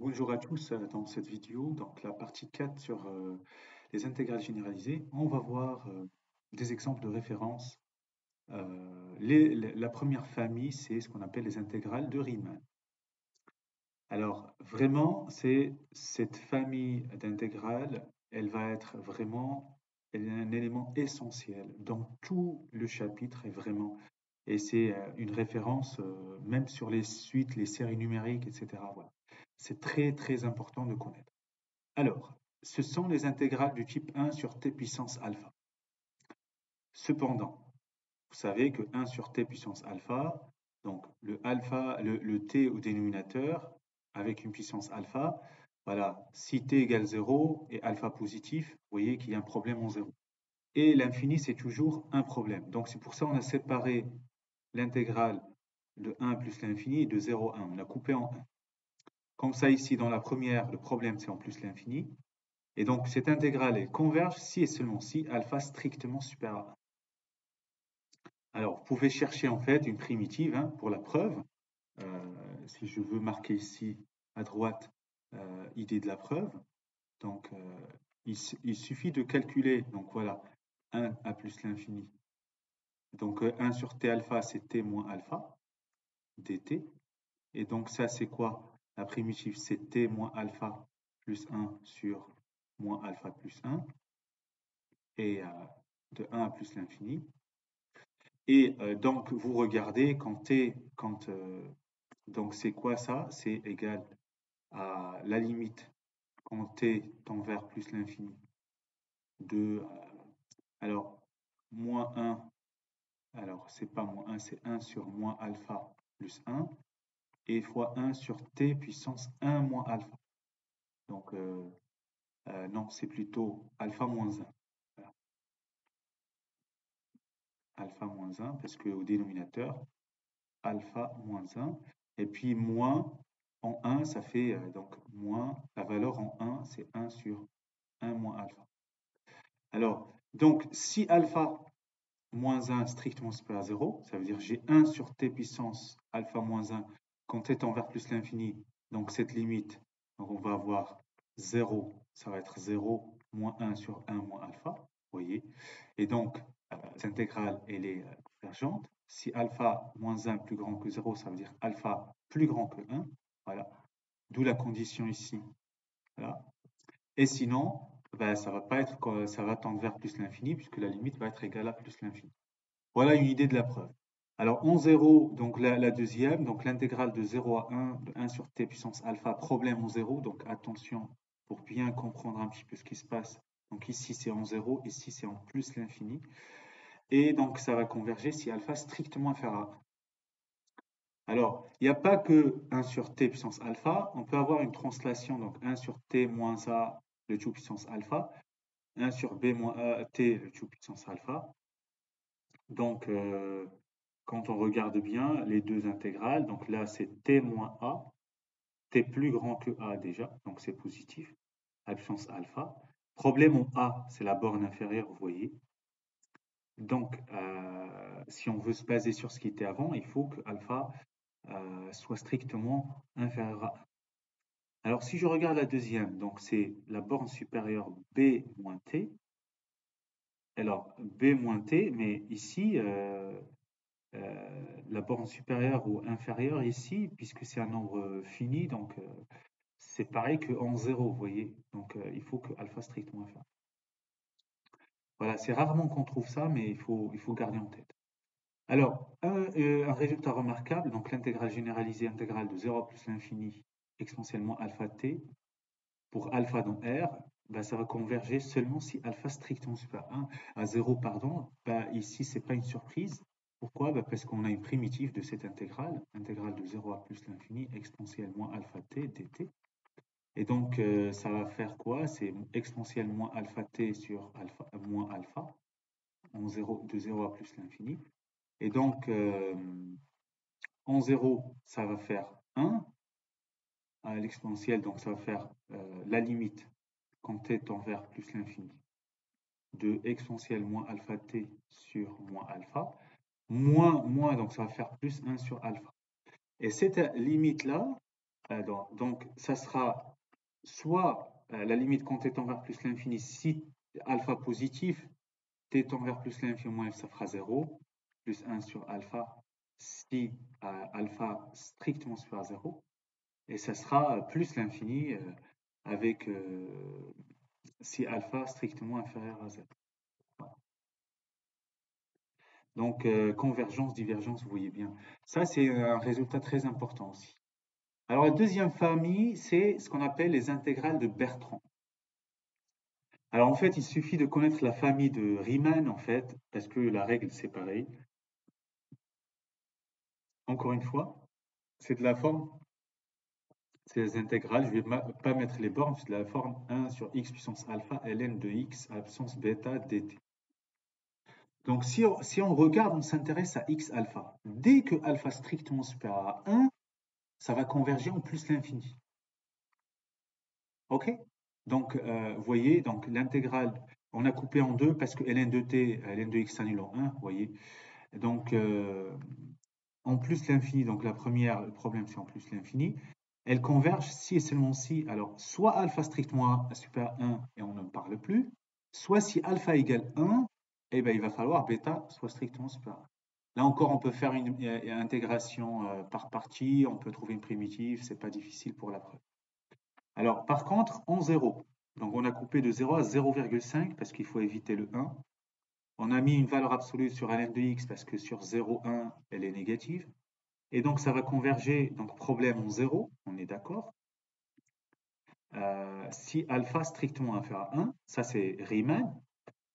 Bonjour à tous, dans cette vidéo, donc la partie 4 sur les intégrales généralisées, on va voir des exemples de référence. La première famille, c'est ce qu'on appelle les intégrales de Riemann. Alors vraiment, c'est cette famille d'intégrales, elle va être vraiment elle est un élément essentiel dans tout le chapitre et vraiment, et c'est une référence même sur les suites, les séries numériques, etc. Voilà. C'est très très important de connaître. Alors, ce sont les intégrales du type 1 sur t puissance alpha. Cependant, vous savez que 1 sur t puissance alpha, donc le alpha, le t au dénominateur, avec une puissance alpha, voilà, si t égale 0 et alpha positif, vous voyez qu'il y a un problème en 0. Et l'infini, c'est toujours un problème. Donc c'est pour ça qu'on a séparé l'intégrale de 1 plus l'infini de 0 à 1. On a coupé en 1. Comme ça, ici, dans la première, le problème, c'est en plus l'infini. Et donc, cette intégrale, elle converge si et seulement si alpha strictement supérieur à 1. Alors, vous pouvez chercher en fait une primitive pour la preuve. Si je veux marquer ici à droite idée de la preuve, donc il suffit de calculer, donc voilà, 1 à plus l'infini. Donc 1 sur t alpha, c'est t moins alpha, dt. Et donc ça, c'est quoi? La primitive, c'est t moins alpha plus 1 sur moins alpha plus 1. Et de 1 à plus l'infini. Et donc, vous regardez donc c'est quoi ça? C'est égal à la limite quand t tend vers plus l'infini de, alors, moins 1, alors c'est pas moins 1, c'est 1 sur moins alpha plus 1, et fois 1 sur t puissance 1 moins alpha. Donc, non, c'est plutôt alpha moins 1. Voilà. Alpha moins 1, parce qu'au dénominateur, alpha moins 1. Et puis moins en 1, ça fait donc moins, la valeur en 1, c'est 1 sur 1 moins alpha. Alors, donc si alpha moins 1 strictement supérieur à 0, ça veut dire j'ai 1 sur t puissance alpha moins 1 quand t tend vers plus l'infini, donc cette limite, donc on va avoir 0, ça va être 0 moins 1 sur 1 moins alpha, vous voyez. Et donc, l'intégrale, elle est convergente. Si alpha moins 1 plus grand que 0, ça veut dire alpha plus grand que 1. Voilà. D'où la condition ici. Voilà. Et sinon, ben, ça va pas être, ça va tendre vers plus l'infini, puisque la limite va être égale à plus l'infini. Voilà une idée de la preuve. Alors, en 0, donc la deuxième, donc l'intégrale de 0 à 1, de 1 sur t puissance alpha, problème en 0. Donc, attention, pour bien comprendre un petit peu ce qui se passe. Donc, ici, c'est en 0, ici, c'est en plus l'infini. Et donc, ça va converger si alpha strictement inférieur à 1. Alors, il n'y a pas que 1 sur t puissance alpha. On peut avoir une translation, donc 1 sur t moins a, le tout puissance alpha. 1 sur b moins a, t, le tout puissance alpha. Donc, quand on regarde bien les deux intégrales, donc là, c'est t moins a. T plus grand que a déjà, donc c'est positif. À puissance alpha. Problème en a, c'est la borne inférieure, vous voyez. Donc, si on veut se baser sur ce qui était avant, il faut que alpha soit strictement inférieur à 1. Alors, si je regarde la deuxième, donc c'est la borne supérieure b moins t. Alors, b moins t, mais ici, la borne supérieure ou inférieure ici, puisque c'est un nombre fini, donc c'est pareil qu'en 0, vous voyez. Donc, il faut que alpha strictement inférieur. Voilà, c'est rarement qu'on trouve ça, mais il faut garder en tête. Alors, un résultat remarquable, donc l'intégrale généralisée intégrale de 0 plus l'infini exponentiellement alpha t pour alpha dans R, bah, ça va converger seulement si alpha strictement supérieur à 0, pardon. Bah, ici, c'est pas une surprise. Pourquoi? Bah, parce qu'on a une primitive de cette intégrale, intégrale de 0 à plus l'infini exponentiellement alpha t dt. Et donc, ça va faire quoi? C'est exponentiellement alpha t sur alpha moins alpha en 0, de 0 à plus l'infini. Et donc, en 0, ça va faire 1 à l'exponentielle, donc ça va faire la limite quand t tend vers plus l'infini de exponentielle moins alpha t sur moins alpha, moins, donc ça va faire plus 1 sur alpha. Et cette limite-là, Donc, ça sera soit la limite quand t tend vers plus l'infini, si alpha positif, t tend vers plus l'infini moins f, ça fera 0, plus 1 sur alpha, si alpha strictement supérieur à 0, et ça sera plus l'infini avec si alpha strictement inférieur à 0. Voilà. Donc, convergence, divergence, vous voyez bien. Ça, c'est un résultat très important aussi. Alors, la deuxième famille, c'est ce qu'on appelle les intégrales de Bertrand. Alors, en fait, il suffit de connaître la famille de Riemann, en fait, parce que la règle, c'est pareil. Encore une fois, c'est de la forme, c'est les intégrales. Je ne vais pas mettre les bornes, c'est de la forme 1 sur x puissance alpha ln de x à puissance bêta dt. Donc, si on regarde, on s'intéresse à x alpha. Dès que alpha strictement supérieur à 1, ça va converger en plus l'infini. OK? Donc, vous voyez, donc l'intégrale, on a coupé en deux parce que ln de t, ln de x s'annule en 1, vous voyez. Donc, en plus l'infini, donc la première, le problème c'est en plus l'infini, elle converge si et seulement si, alors soit alpha strictement supérieur à 1 et on n'en parle plus, soit si alpha égale 1, eh ben, il va falloir bêta soit strictement supérieur à 1. Là encore, on peut faire une intégration par partie, on peut trouver une primitive, c'est pas difficile pour la preuve. Alors, par contre, en 0, donc on a coupé de 0 à 0,5 parce qu'il faut éviter le 1. On a mis une valeur absolue sur ln de x parce que sur 0,1, elle est négative. Et donc, ça va converger, donc problème en 0, on est d'accord. Si alpha strictement inférieur à 1, ça c'est Riemann.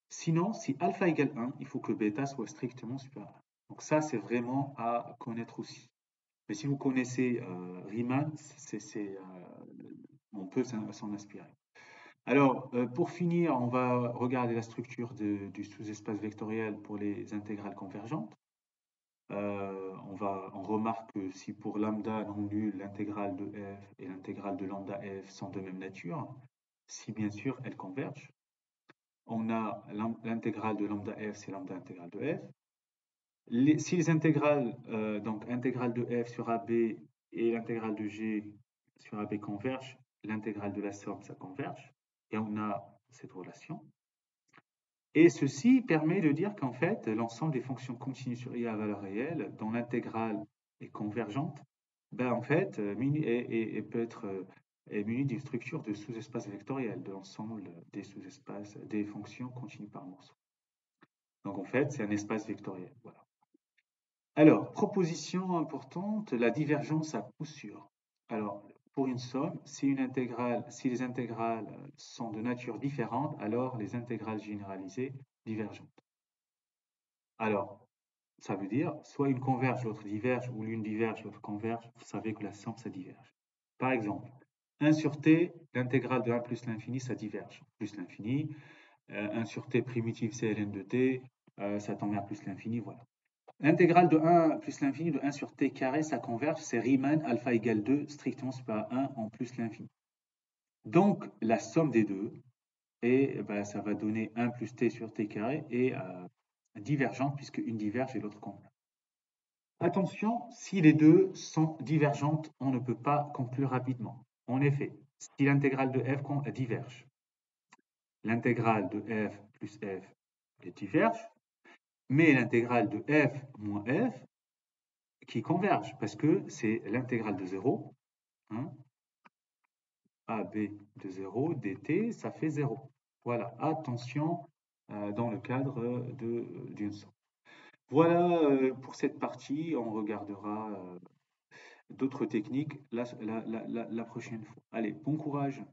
Sinon, si alpha égale 1, il faut que bêta soit strictement supérieur à 1. Donc ça, c'est vraiment à connaître aussi. Mais si vous connaissez Riemann, on peut s'en inspirer. Alors, pour finir, on va regarder la structure du sous-espace vectoriel pour les intégrales convergentes. On remarque que si pour lambda non nul, l'intégrale de f et l'intégrale de lambda f sont de même nature, si bien sûr elles convergent, on a l'intégrale de lambda f, c'est lambda intégrale de f. Si les intégrales, donc intégrale de f sur AB et l'intégrale de g sur AB convergent, l'intégrale de la somme, ça converge, et on a cette relation. Et ceci permet de dire qu'en fait, l'ensemble des fonctions continues sur I à valeur réelle, dont l'intégrale est convergente, ben en fait, peut être est munie d'une structure de sous-espace vectoriel de l'ensemble des sous-espaces, des fonctions continues par morceau. Donc en fait, c'est un espace vectoriel. Voilà. Alors, proposition importante, la divergence à coup sûr. Alors, pour une somme, si les intégrales sont de nature différente, alors les intégrales généralisées divergentes. Alors, ça veut dire soit une converge, l'autre diverge, ou l'une diverge, l'autre converge. Vous savez que la somme, ça diverge. Par exemple, 1 sur t, l'intégrale de 1 plus l'infini, ça diverge. Plus l'infini. 1 sur t primitive, c'est ln de t, ça tend vers plus l'infini, voilà. L'intégrale de 1 plus l'infini de 1 sur t carré, ça converge, c'est Riemann, alpha égale 2, strictement supérieur à 1 en plus l'infini. Donc, la somme des deux, et ben, ça va donner 1 plus t sur t carré, et divergente, puisque une diverge et l'autre converge. Attention, si les deux sont divergentes, on ne peut pas conclure rapidement. En effet, si l'intégrale de f diverge, l'intégrale de f plus f diverge, mais l'intégrale de f moins f qui converge, parce que c'est l'intégrale de 0, hein, AB de 0, dt, ça fait 0. Voilà, attention dans le cadre d'une somme. Voilà pour cette partie, on regardera d'autres techniques la prochaine fois. Allez, bon courage!